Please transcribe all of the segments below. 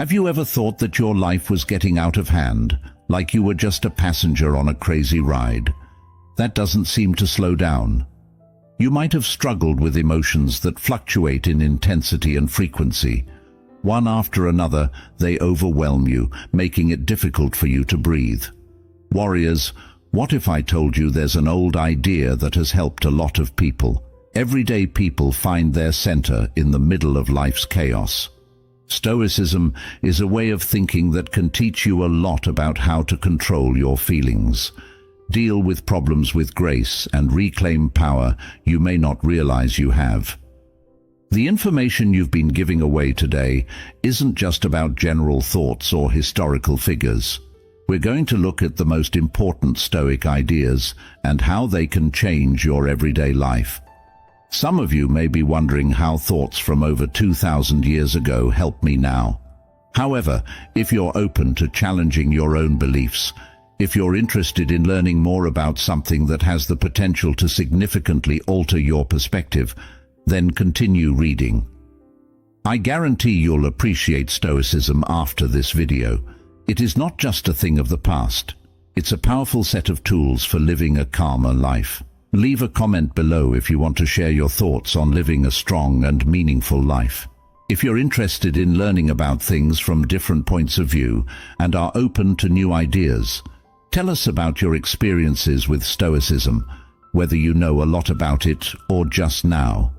Have you ever thought that your life was getting out of hand, like you were just a passenger on a crazy ride? That doesn't seem to slow down. You might have struggled with emotions that fluctuate in intensity and frequency. One after another, they overwhelm you, making it difficult for you to breathe. Warriors, what if I told you there's an old idea that has helped a lot of people? Everyday people find their center in the middle of life's chaos. Stoicism is a way of thinking that can teach you a lot about how to control your feelings, deal with problems with grace, and reclaim power you may not realize you have. The information you've been giving away today isn't just about general thoughts or historical figures. We're going to look at the most important Stoic ideas and how they can change your everyday life. Some of you may be wondering how thoughts from over 2,000 years ago help me now. However, if you're open to challenging your own beliefs, if you're interested in learning more about something that has the potential to significantly alter your perspective, then continue reading. I guarantee you'll appreciate Stoicism after this video. It is not just a thing of the past. It's a powerful set of tools for living a calmer life. Leave a comment below if you want to share your thoughts on living a strong and meaningful life. If you're interested in learning about things from different points of view and are open to new ideas, tell us about your experiences with Stoicism, whether you know a lot about it or just now.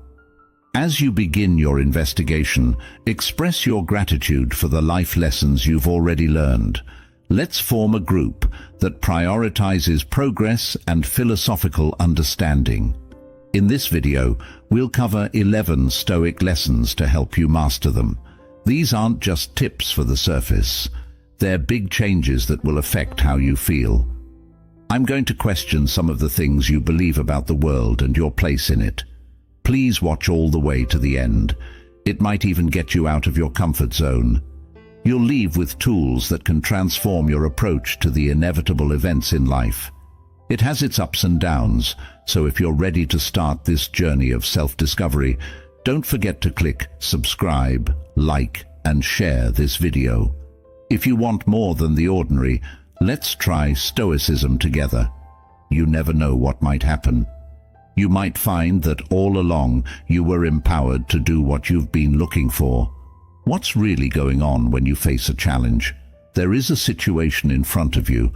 As you begin your investigation, express your gratitude for the life lessons you've already learned. Let's form a group that prioritizes progress and philosophical understanding. In this video, we'll cover 11 Stoic lessons to help you master them. These aren't just tips for the surface. They're big changes that will affect how you feel. I'm going to question some of the things you believe about the world and your place in it. Please watch all the way to the end. It might even get you out of your comfort zone. You'll leave with tools that can transform your approach to the inevitable events in life. It has its ups and downs, so if you're ready to start this journey of self-discovery, don't forget to click subscribe, like, and share this video. If you want more than the ordinary, let's try Stoicism together. You never know what might happen. You might find that all along you were empowered to do what you've been looking for. What's really going on when you face a challenge? There is a situation in front of you.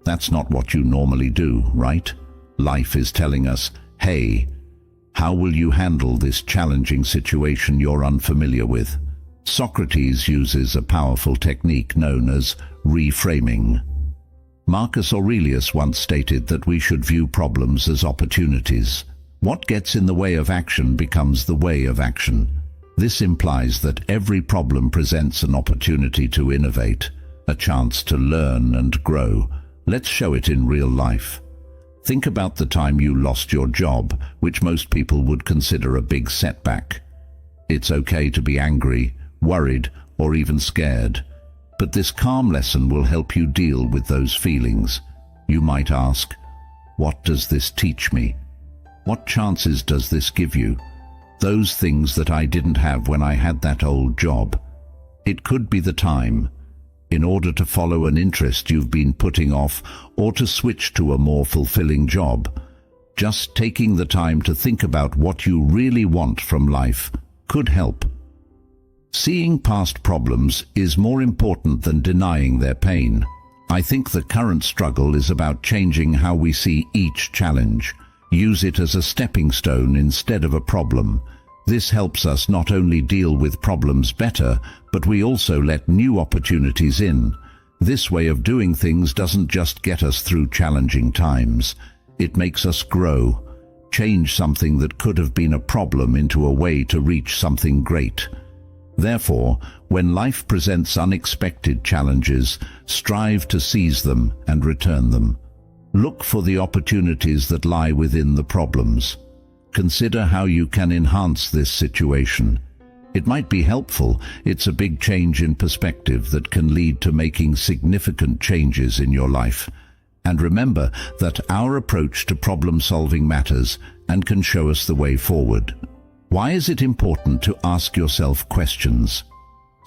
That's not what you normally do, right? Life is telling us, hey, how will you handle this challenging situation you're unfamiliar with? Socrates uses a powerful technique known as reframing. Marcus Aurelius once stated that we should view problems as opportunities. What gets in the way of action becomes the way of action. This implies that every problem presents an opportunity to innovate, a chance to learn and grow. Let's show it in real life. Think about the time you lost your job, which most people would consider a big setback. It's okay to be angry, worried, or even scared. But this calm lesson will help you deal with those feelings. You might ask, what does this teach me? What chances does this give you? Those things that I didn't have when I had that old job. It could be the time, in order to follow an interest you've been putting off or to switch to a more fulfilling job. Just taking the time to think about what you really want from life could help. Seeing past problems is more important than denying their pain. I think the current struggle is about changing how we see each challenge. Use it as a stepping stone instead of a problem. This helps us not only deal with problems better, but we also let new opportunities in. This way of doing things doesn't just get us through challenging times. It makes us grow, change something that could have been a problem into a way to reach something great. Therefore, when life presents unexpected challenges, strive to seize them and return them. Look for the opportunities that lie within the problems. Consider how you can enhance this situation. It might be helpful. It's a big change in perspective that can lead to making significant changes in your life. And remember that our approach to problem-solving matters and can show us the way forward. Why is it important to ask yourself questions?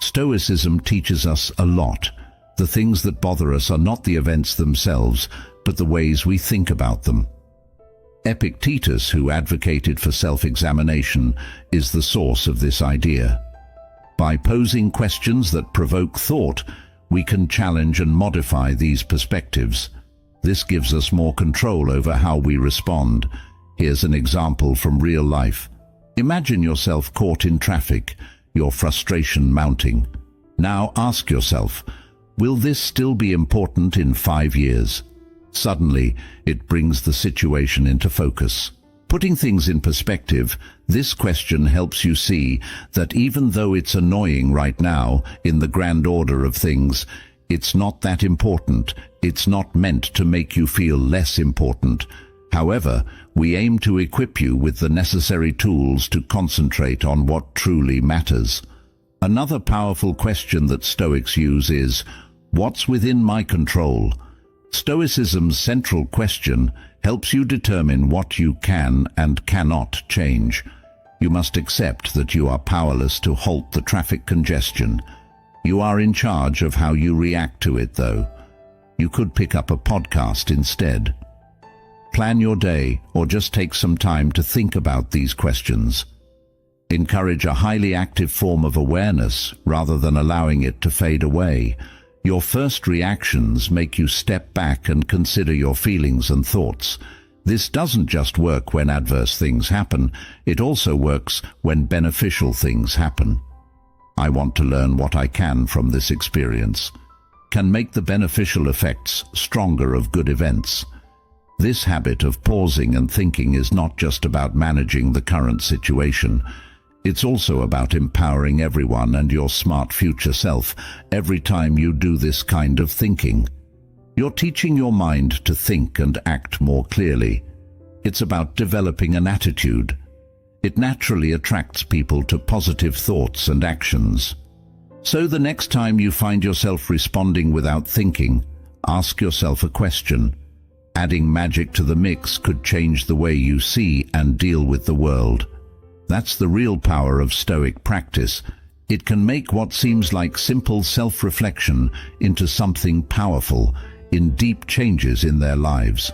Stoicism teaches us a lot. The things that bother us are not the events themselves, but the ways we think about them. Epictetus, who advocated for self-examination, is the source of this idea. By posing questions that provoke thought, we can challenge and modify these perspectives. This gives us more control over how we respond. Here's an example from real life. Imagine yourself caught in traffic, your frustration mounting. Now ask yourself, will this still be important in 5 years? Suddenly, it brings the situation into focus. Putting things in perspective, this question helps you see that even though it's annoying right now, in the grand order of things, it's not that important. It's not meant to make you feel less important. However, we aim to equip you with the necessary tools to concentrate on what truly matters. Another powerful question that Stoics use is, what's within my control? Stoicism's central question helps you determine what you can and cannot change. You must accept that you are powerless to halt the traffic congestion. You are in charge of how you react to it, though. You could pick up a podcast instead. Plan your day, or just take some time to think about these questions. Encourage a highly active form of awareness rather than allowing it to fade away. Your first reactions make you step back and consider your feelings and thoughts. This doesn't just work when adverse things happen, it also works when beneficial things happen. I want to learn what I can from this experience. Can make the beneficial effects stronger of good events. This habit of pausing and thinking is not just about managing the current situation. It's also about empowering everyone and your smart future self. Every time you do this kind of thinking, you're teaching your mind to think and act more clearly. It's about developing an attitude. It naturally attracts people to positive thoughts and actions. So the next time you find yourself responding without thinking, ask yourself a question. Adding magic to the mix could change the way you see and deal with the world. That's the real power of Stoic practice. It can make what seems like simple self-reflection into something powerful, in deep changes in their lives.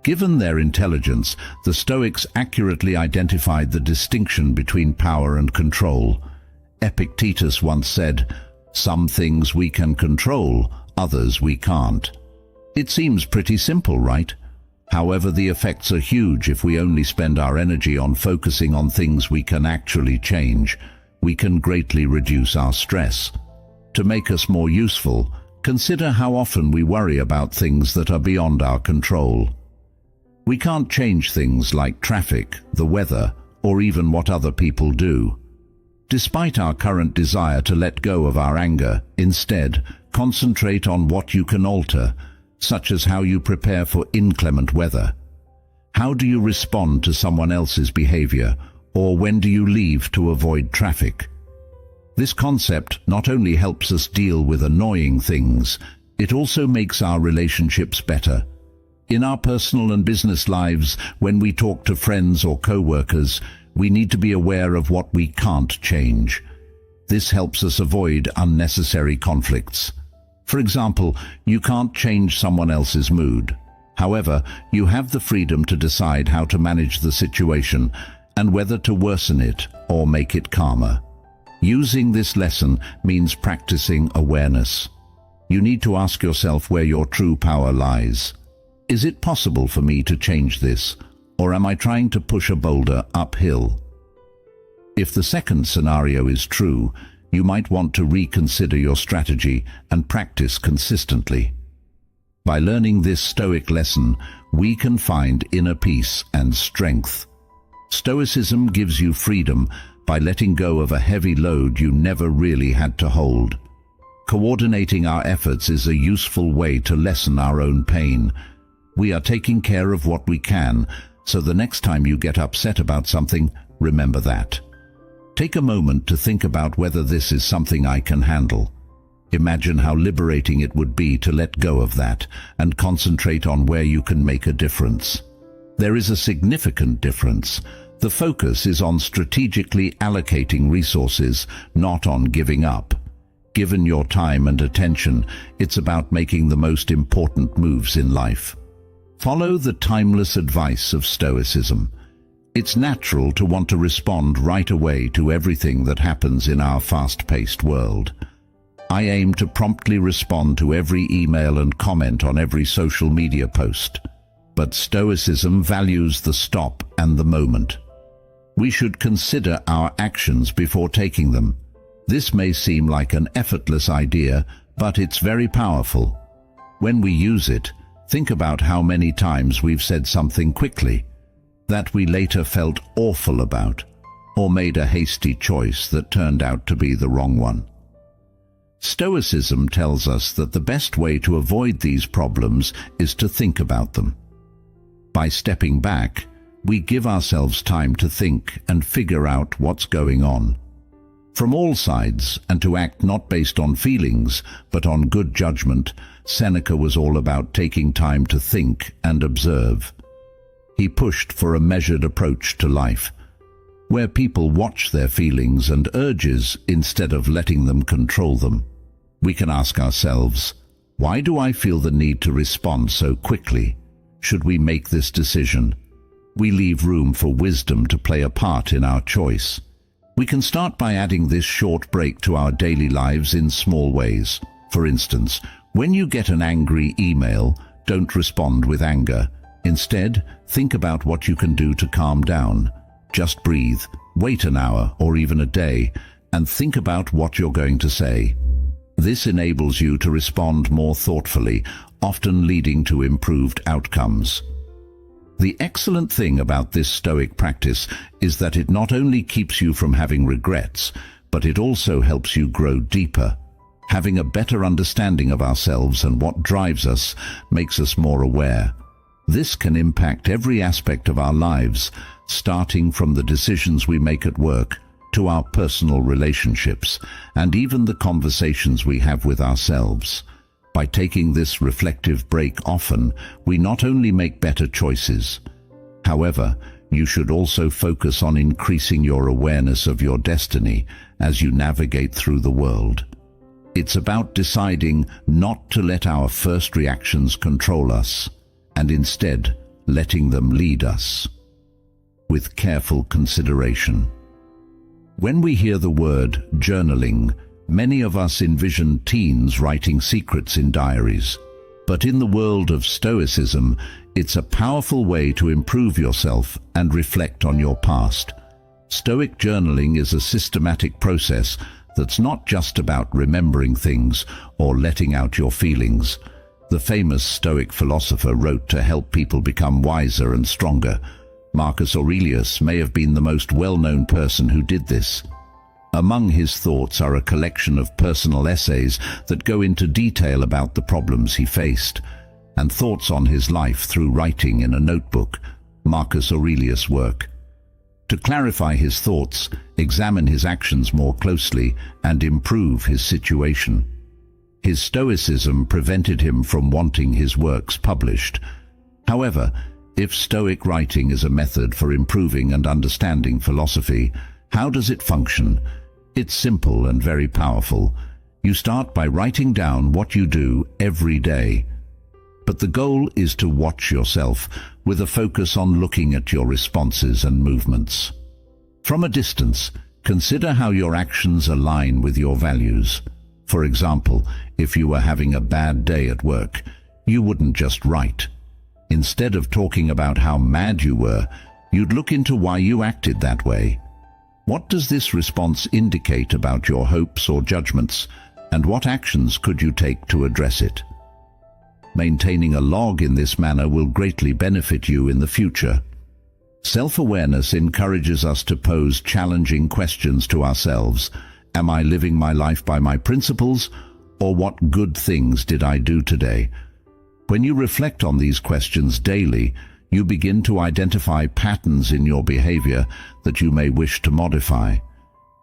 Given their intelligence, the Stoics accurately identified the distinction between power and control. Epictetus once said, "Some things we can control, others we can't." It seems pretty simple, right? However, the effects are huge if we only spend our energy on focusing on things we can actually change. We can greatly reduce our stress. To make us more useful, consider how often we worry about things that are beyond our control. We can't change things like traffic, the weather, or even what other people do. Despite our current desire to let go of our anger, instead, concentrate on what you can alter, such as how you prepare for inclement weather. How do you respond to someone else's behavior, or when do you leave to avoid traffic? This concept not only helps us deal with annoying things, it also makes our relationships better. In our personal and business lives, when we talk to friends or co-workers, we need to be aware of what we can't change. This helps us avoid unnecessary conflicts. For example, you can't change someone else's mood. However, you have the freedom to decide how to manage the situation and whether to worsen it or make it calmer. Using this lesson means practicing awareness. You need to ask yourself where your true power lies. Is it possible for me to change this, or am I trying to push a boulder uphill? If the second scenario is true, you might want to reconsider your strategy and practice consistently. By learning this Stoic lesson, we can find inner peace and strength. Stoicism gives you freedom by letting go of a heavy load you never really had to hold. Coordinating our efforts is a useful way to lessen our own pain. We are taking care of what we can, so the next time you get upset about something, remember that. Take a moment to think about whether this is something I can handle. Imagine how liberating it would be to let go of that and concentrate on where you can make a difference. There is a significant difference. The focus is on strategically allocating resources, not on giving up. Given your time and attention, it's about making the most important moves in life. Follow the timeless advice of Stoicism. It's natural to want to respond right away to everything that happens in our fast-paced world. I aim to promptly respond to every email and comment on every social media post. But Stoicism values the stop and the moment. We should consider our actions before taking them. This may seem like an effortless idea, but it's very powerful. When we use it, think about how many times we've said something quickly that we later felt awful about, or made a hasty choice that turned out to be the wrong one. Stoicism tells us that the best way to avoid these problems is to think about them. By stepping back, we give ourselves time to think and figure out what's going on from all sides, and to act not based on feelings, but on good judgment. Seneca was all about taking time to think and observe. He pushed for a measured approach to life, where people watch their feelings and urges instead of letting them control them. We can ask ourselves, why do I feel the need to respond so quickly? Should we make this decision? We leave room for wisdom to play a part in our choice. We can start by adding this short break to our daily lives in small ways. For instance, when you get an angry email, don't respond with anger. Instead, think about what you can do to calm down. Just breathe, wait an hour or even a day, and think about what you're going to say. This enables you to respond more thoughtfully, often leading to improved outcomes. The excellent thing about this Stoic practice is that it not only keeps you from having regrets, but it also helps you grow deeper. Having a better understanding of ourselves and what drives us makes us more aware. This can impact every aspect of our lives, starting from the decisions we make at work to our personal relationships, and even the conversations we have with ourselves. By taking this reflective break often, we not only make better choices. However, you should also focus on increasing your awareness of your destiny as you navigate through the world. It's about deciding not to let our first reactions control us, and instead letting them lead us with careful consideration. When we hear the word journaling, many of us envision teens writing secrets in diaries. But in the world of Stoicism, it's a powerful way to improve yourself and reflect on your past. Stoic journaling is a systematic process that's not just about remembering things or letting out your feelings. The famous Stoic philosopher wrote to help people become wiser and stronger. Marcus Aurelius may have been the most well-known person who did this. Among his thoughts are a collection of personal essays that go into detail about the problems he faced, and thoughts on his life through writing in a notebook, Marcus Aurelius' work. To clarify his thoughts, examine his actions more closely, and improve his situation. His Stoicism prevented him from wanting his works published. However, if Stoic writing is a method for improving and understanding philosophy, how does it function? It's simple and very powerful. You start by writing down what you do every day. But the goal is to watch yourself with a focus on looking at your responses and movements. From a distance, consider how your actions align with your values. For example, if you were having a bad day at work, you wouldn't just write. Instead of talking about how mad you were, you'd look into why you acted that way. What does this response indicate about your hopes or judgments, and what actions could you take to address it? Maintaining a log in this manner will greatly benefit you in the future. Self-awareness encourages us to pose challenging questions to ourselves. Am I living my life by my principles, or what good things did I do today? When you reflect on these questions daily, you begin to identify patterns in your behavior that you may wish to modify.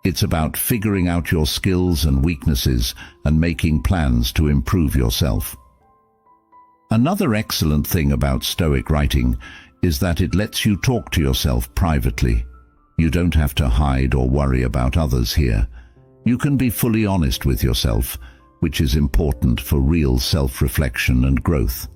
It's about figuring out your skills and weaknesses and making plans to improve yourself. Another excellent thing about Stoic writing is that it lets you talk to yourself privately. You don't have to hide or worry about others here. You can be fully honest with yourself, which is important for real self-reflection and growth.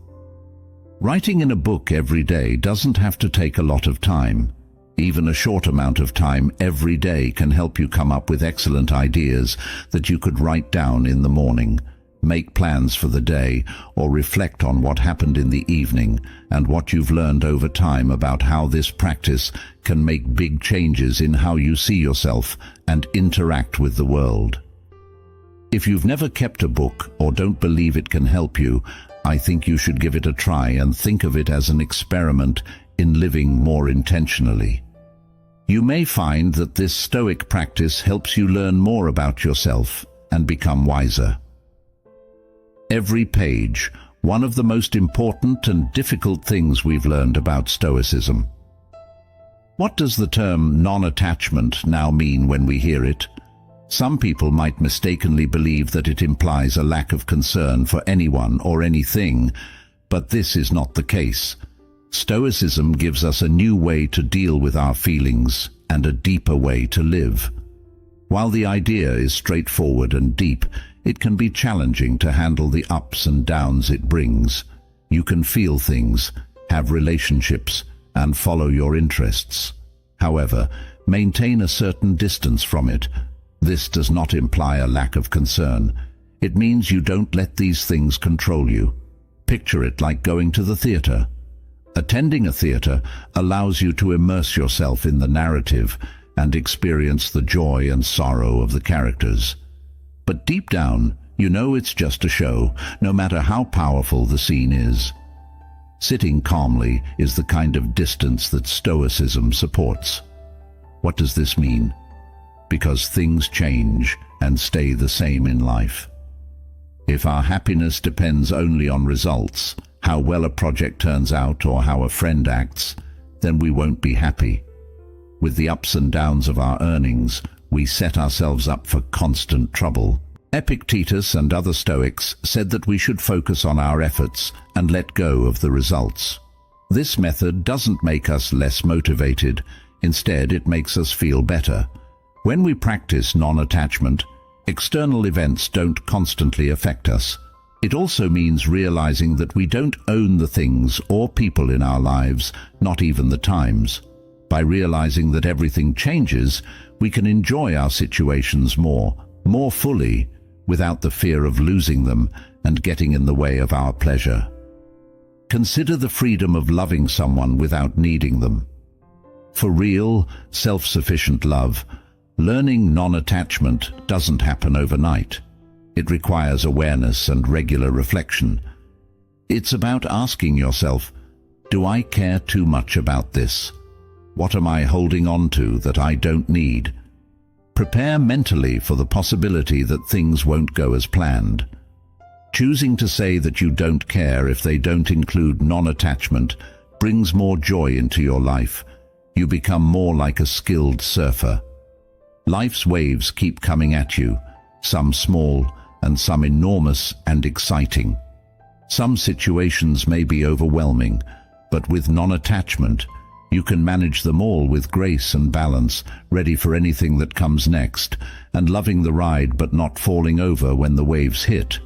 Writing in a book every day doesn't have to take a lot of time. Even a short amount of time every day can help you come up with excellent ideas that you could write down in the morning, make plans for the day, or reflect on what happened in the evening and what you've learned over time about how this practice can make big changes in how you see yourself and interact with the world. If you've never kept a book or don't believe it can help you, I think you should give it a try and think of it as an experiment in living more intentionally. You may find that this Stoic practice helps you learn more about yourself and become wiser. Every page, one of the most important and difficult things we've learned about Stoicism. What does the term non-attachment now mean when we hear it? Some people might mistakenly believe that it implies a lack of concern for anyone or anything, but this is not the case. Stoicism gives us a new way to deal with our feelings and a deeper way to live. While the idea is straightforward and deep, it can be challenging to handle the ups and downs it brings. You can feel things, have relationships, and follow your interests. However, maintain a certain distance from it. This does not imply a lack of concern. It means you don't let these things control you. Picture it like going to the theater. Attending a theater allows you to immerse yourself in the narrative and experience the joy and sorrow of the characters. But deep down, you know it's just a show, no matter how powerful the scene is. Sitting calmly is the kind of distance that Stoicism supports. What does this mean? Because things change and stay the same in life. If our happiness depends only on results, how well a project turns out or how a friend acts, then we won't be happy. With the ups and downs of our earnings, we set ourselves up for constant trouble. Epictetus and other Stoics said that we should focus on our efforts and let go of the results. This method doesn't make us less motivated. Instead, it makes us feel better. When we practice non-attachment, external events don't constantly affect us. It also means realizing that we don't own the things or people in our lives, not even the times. By realizing that everything changes, we can enjoy our situations more fully, without the fear of losing them and getting in the way of our pleasure. Consider the freedom of loving someone without needing them. For real, self-sufficient love, learning non-attachment doesn't happen overnight. It requires awareness and regular reflection. It's about asking yourself, do I care too much about this? What am I holding on to that I don't need? Prepare mentally for the possibility that things won't go as planned. Choosing to say that you don't care if they don't include non-attachment brings more joy into your life. You become more like a skilled surfer. Life's waves keep coming at you, some small and some enormous and exciting. Some situations may be overwhelming, but with non-attachment, you can manage them all with grace and balance, ready for anything that comes next, and loving the ride but not falling over when the waves hit.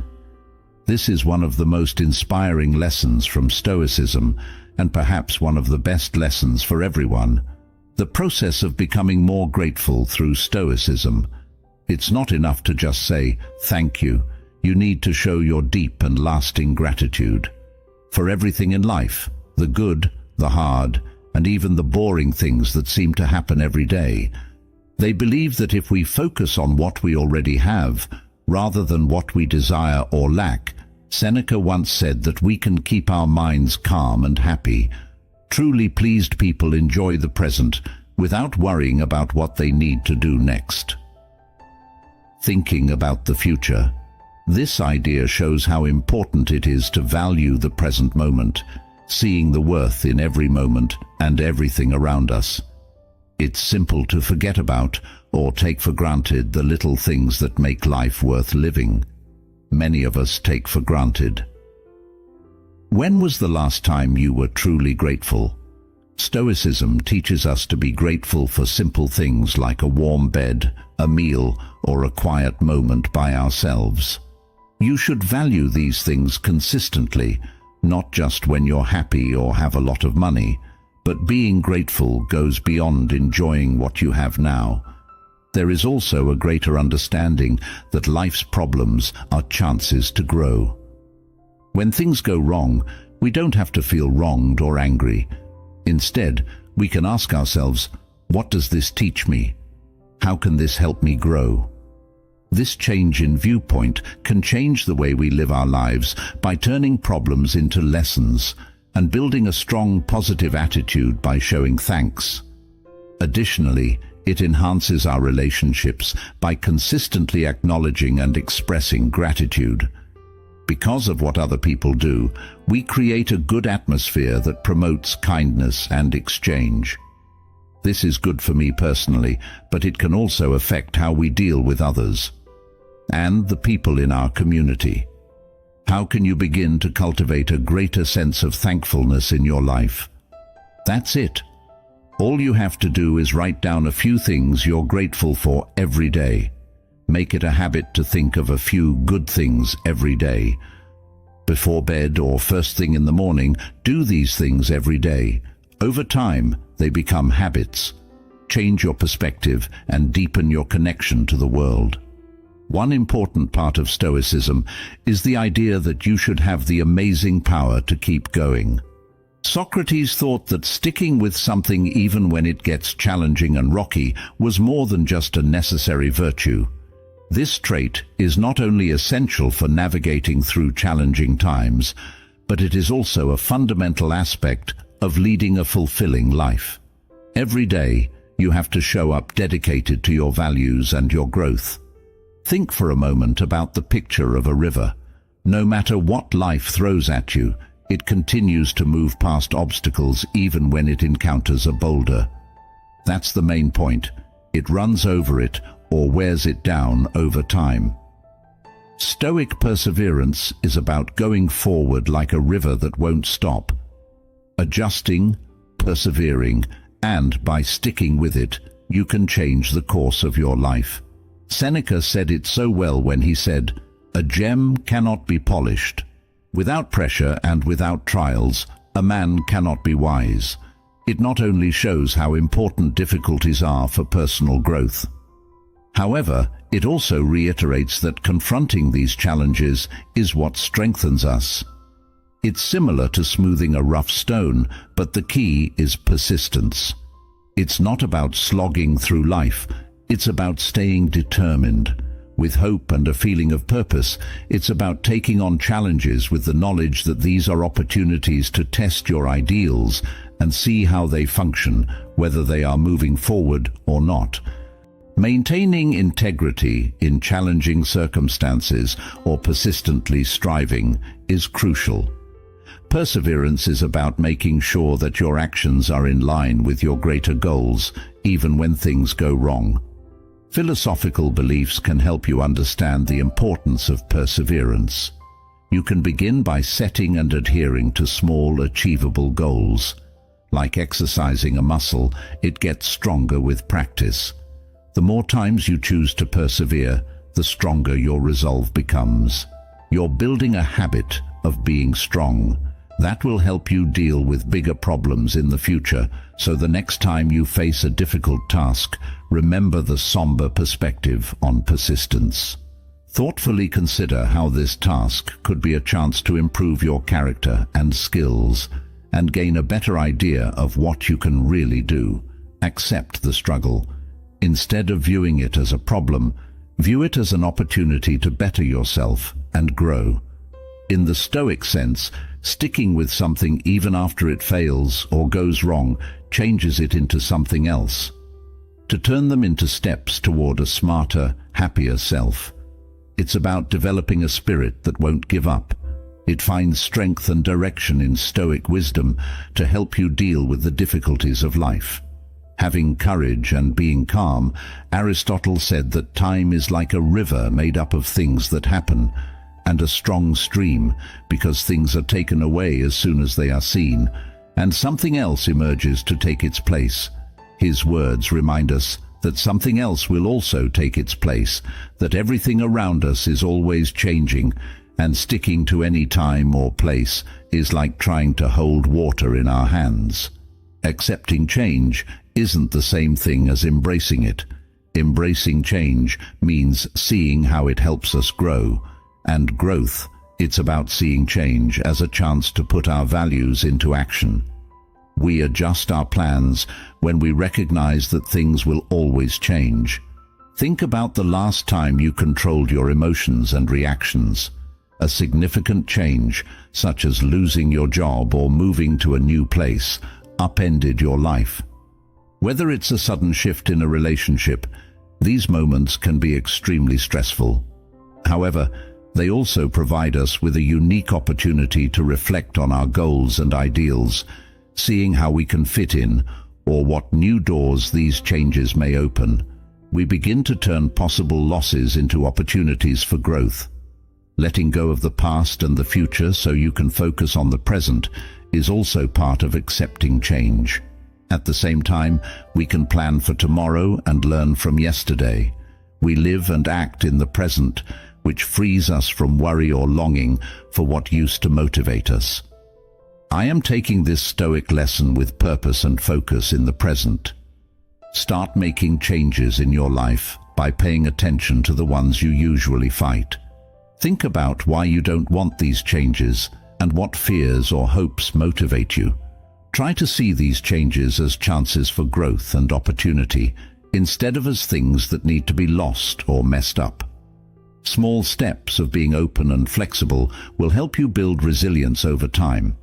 This is one of the most inspiring lessons from Stoicism, and perhaps one of the best lessons for everyone. The process of becoming more grateful through Stoicism. It's not enough to just say, thank you. You need to show your deep and lasting gratitude. For everything in life, the good, the hard, and even the boring things that seem to happen every day. They believe that if we focus on what we already have, rather than what we desire or lack, Seneca once said that we can keep our minds calm and happy. Truly pleased people enjoy the present without worrying about what they need to do next. Thinking about the future. This idea shows how important it is to value the present moment, seeing the worth in every moment and everything around us. It's simple to forget about or take for granted the little things that make life worth living. Many of us take for granted. When was the last time you were truly grateful? Stoicism teaches us to be grateful for simple things like a warm bed, a meal, or a quiet moment by ourselves. You should value these things consistently, not just when you're happy or have a lot of money, but being grateful goes beyond enjoying what you have now. There is also a greater understanding that life's problems are chances to grow. When things go wrong, we don't have to feel wronged or angry. Instead, we can ask ourselves, what does this teach me? How can this help me grow? This change in viewpoint can change the way we live our lives by turning problems into lessons and building a strong positive attitude by showing thanks. Additionally, it enhances our relationships by consistently acknowledging and expressing gratitude. Because of what other people do, we create a good atmosphere that promotes kindness and exchange. This is good for me personally, but it can also affect how we deal with others and the people in our community. How can you begin to cultivate a greater sense of thankfulness in your life? That's it. All you have to do is write down a few things you're grateful for every day. Make it a habit to think of a few good things every day. Before bed or first thing in the morning, do these things every day. Over time, they become habits. Change your perspective and deepen your connection to the world. One important part of Stoicism is the idea that you should have the amazing power to keep going. Socrates thought that sticking with something even when it gets challenging and rocky was more than just a necessary virtue. This trait is not only essential for navigating through challenging times, but it is also a fundamental aspect of leading a fulfilling life. Every day, you have to show up dedicated to your values and your growth. Think for a moment about the picture of a river. No matter what life throws at you, it continues to move past obstacles even when it encounters a boulder. That's the main point. It runs over it or wears it down over time. Stoic perseverance is about going forward like a river that won't stop. Adjusting, persevering, and by sticking with it, you can change the course of your life. Seneca said it so well when he said, "A gem cannot be polished. Without pressure and without trials, a man cannot be wise." It not only shows how important difficulties are for personal growth. However, it also reiterates that confronting these challenges is what strengthens us. It's similar to smoothing a rough stone, but the key is persistence. It's not about slogging through life. It's about staying determined. With hope and a feeling of purpose, it's about taking on challenges with the knowledge that these are opportunities to test your ideals and see how they function, whether they are moving forward or not. Maintaining integrity in challenging circumstances or persistently striving is crucial. Perseverance is about making sure that your actions are in line with your greater goals, even when things go wrong. Philosophical beliefs can help you understand the importance of perseverance. You can begin by setting and adhering to small, achievable goals. Like exercising a muscle, it gets stronger with practice. The more times you choose to persevere, the stronger your resolve becomes. You're building a habit of being strong. That will help you deal with bigger problems in the future, so the next time you face a difficult task, remember the somber perspective on persistence. Thoughtfully consider how this task could be a chance to improve your character and skills, and gain a better idea of what you can really do. Accept the struggle. Instead of viewing it as a problem, view it as an opportunity to better yourself and grow. In the Stoic sense, sticking with something even after it fails or goes wrong changes it into something else. To turn them into steps toward a smarter, happier self. It's about developing a spirit that won't give up. It finds strength and direction in Stoic wisdom to help you deal with the difficulties of life. Having courage and being calm, Aristotle said that time is like a river made up of things that happen, and a strong stream, because things are taken away as soon as they are seen, and something else emerges to take its place. His words remind us that something else will also take its place, that everything around us is always changing, and sticking to any time or place is like trying to hold water in our hands. Accepting change isn't the same thing as embracing it. Embracing change means seeing how it helps us grow, and growth, it's about seeing change as a chance to put our values into action. We adjust our plans when we recognize that things will always change. Think about the last time you controlled your emotions and reactions. A significant change, such as losing your job or moving to a new place, upended your life. Whether it's a sudden shift in a relationship, these moments can be extremely stressful. However, they also provide us with a unique opportunity to reflect on our goals and ideals, seeing how we can fit in, or what new doors these changes may open. We begin to turn possible losses into opportunities for growth. Letting go of the past and the future so you can focus on the present is also part of accepting change. At the same time, we can plan for tomorrow and learn from yesterday. We live and act in the present, which frees us from worry or longing for what used to motivate us. I am taking this Stoic lesson with purpose and focus in the present. Start making changes in your life by paying attention to the ones you usually fight. Think about why you don't want these changes and what fears or hopes motivate you. Try to see these changes as chances for growth and opportunity, instead of as things that need to be lost or messed up. Small steps of being open and flexible will help you build resilience over time,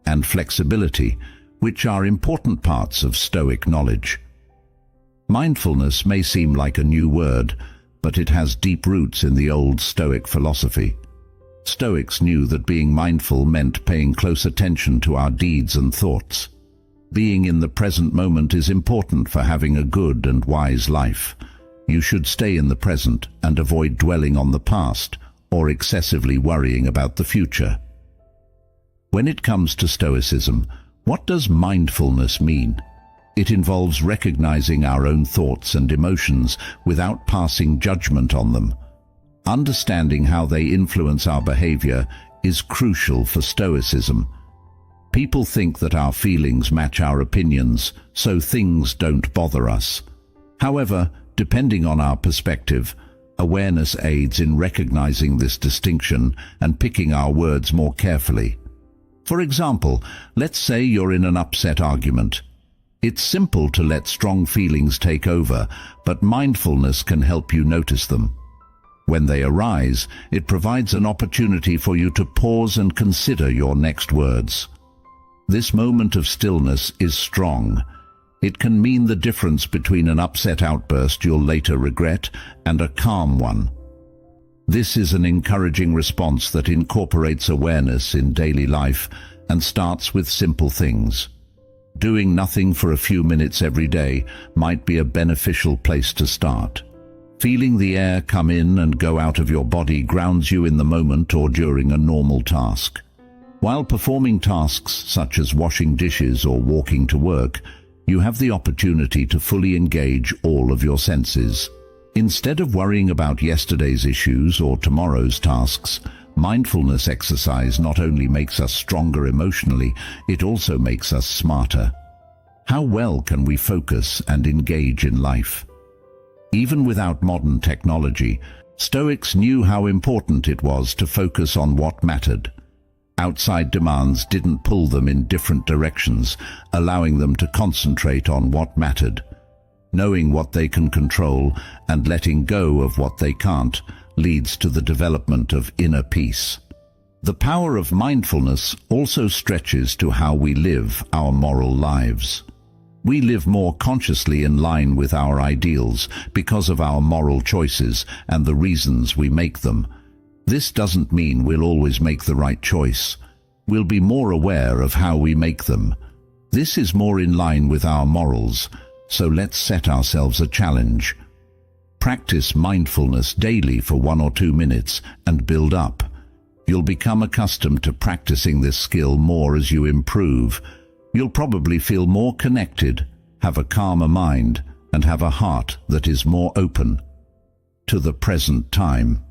and flexibility, which are important parts of Stoic knowledge. Mindfulness may seem like a new word, but it has deep roots in the old Stoic philosophy. Stoics knew that being mindful meant paying close attention to our deeds and thoughts. Being in the present moment is important for having a good and wise life. You should stay in the present and avoid dwelling on the past or excessively worrying about the future. When it comes to Stoicism, what does mindfulness mean? It involves recognizing our own thoughts and emotions without passing judgment on them. Understanding how they influence our behavior is crucial for Stoicism. People think that our feelings match our opinions, so things don't bother us. However, depending on our perspective, awareness aids in recognizing this distinction and picking our words more carefully. For example, let's say you're in an upset argument. It's simple to let strong feelings take over, but mindfulness can help you notice them. When they arise, it provides an opportunity for you to pause and consider your next words. This moment of stillness is strong. It can mean the difference between an upset outburst you'll later regret and a calm one. This is an encouraging response that incorporates awareness in daily life and starts with simple things. Doing nothing for a few minutes every day might be a beneficial place to start. Feeling the air come in and go out of your body grounds you in the moment or during a normal task. While performing tasks such as washing dishes or walking to work, you have the opportunity to fully engage all of your senses. Instead of worrying about yesterday's issues or tomorrow's tasks, mindfulness exercise not only makes us stronger emotionally, it also makes us smarter. How well can we focus and engage in life? Even without modern technology, Stoics knew how important it was to focus on what mattered. Outside demands didn't pull them in different directions, allowing them to concentrate on what mattered. Knowing what they can control and letting go of what they can't leads to the development of inner peace. The power of mindfulness also stretches to how we live our moral lives. We live more consciously in line with our ideals because of our moral choices and the reasons we make them. This doesn't mean we'll always make the right choice. We'll be more aware of how we make them. This is more in line with our morals, so let's set ourselves a challenge. Practice mindfulness daily for 1 or 2 minutes and build up. You'll become accustomed to practicing this skill more as you improve. You'll probably feel more connected, have a calmer mind, and have a heart that is more open to the present time.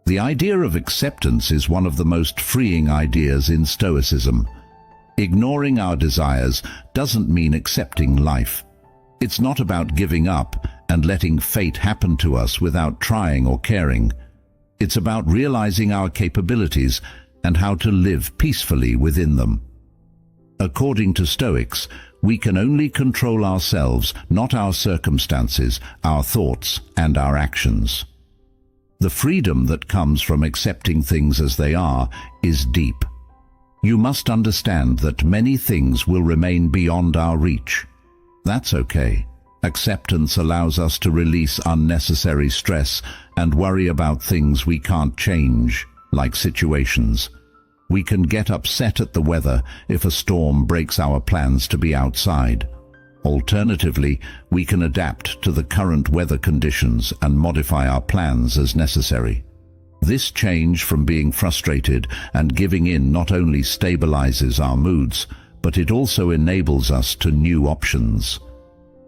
The idea of acceptance is one of the most freeing ideas in Stoicism. Ignoring our desires doesn't mean accepting life. It's not about giving up and letting fate happen to us without trying or caring. It's about realizing our capabilities and how to live peacefully within them. According to Stoics, we can only control ourselves, not our circumstances, our thoughts, and our actions. The freedom that comes from accepting things as they are is deep. You must understand that many things will remain beyond our reach. That's okay. Acceptance allows us to release unnecessary stress and worry about things we can't change, like situations. We can get upset at the weather if a storm breaks our plans to be outside. Alternatively, we can adapt to the current weather conditions and modify our plans as necessary. This change from being frustrated and giving in not only stabilizes our moods, but it also enables us to new options.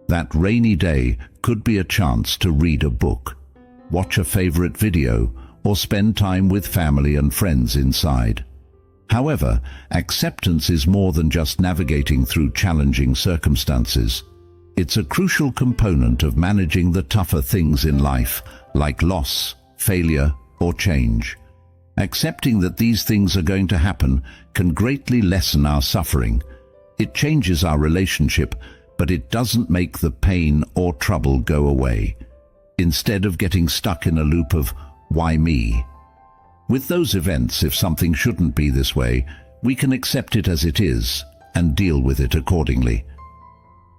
That rainy day could be a chance to read a book, watch a favorite video, or spend time with family and friends inside. However, acceptance is more than just navigating through challenging circumstances. It's a crucial component of managing the tougher things in life, like loss, failure, or change. Accepting that these things are going to happen can greatly lessen our suffering. It changes our relationship, but it doesn't make the pain or trouble go away. Instead of getting stuck in a loop of, "Why me?" With those events, if something shouldn't be this way, we can accept it as it is and deal with it accordingly.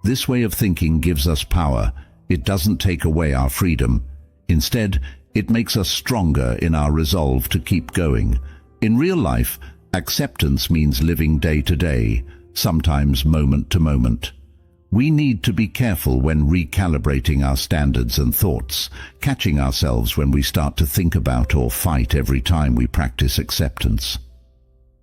This way of thinking gives us power. It doesn't take away our freedom. Instead, it makes us stronger in our resolve to keep going. In real life, acceptance means living day to day, sometimes moment to moment. We need to be careful when recalibrating our standards and thoughts, catching ourselves when we start to think about or fight every time we practice acceptance.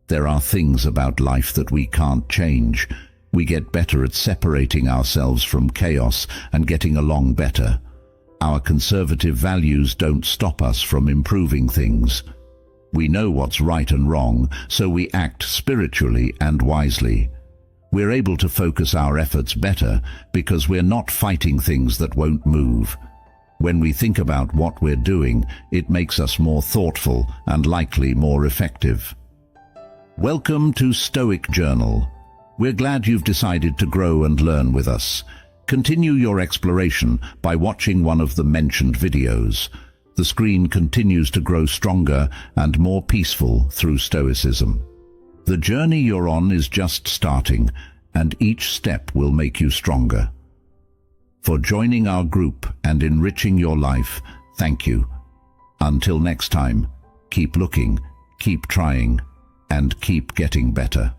There are things about life that we can't change. We get better at separating ourselves from chaos and getting along better. Our conservative values don't stop us from improving things. We know what's right and wrong, so we act spiritually and wisely. We're able to focus our efforts better because we're not fighting things that won't move. When we think about what we're doing, it makes us more thoughtful and likely more effective. Welcome to Stoic Journal. We're glad you've decided to grow and learn with us. Continue your exploration by watching one of the mentioned videos. The screen continues to grow stronger and more peaceful through Stoicism. The journey you're on is just starting, and each step will make you stronger. For joining our group and enriching your life, thank you. Until next time, keep looking, keep trying, and keep getting better.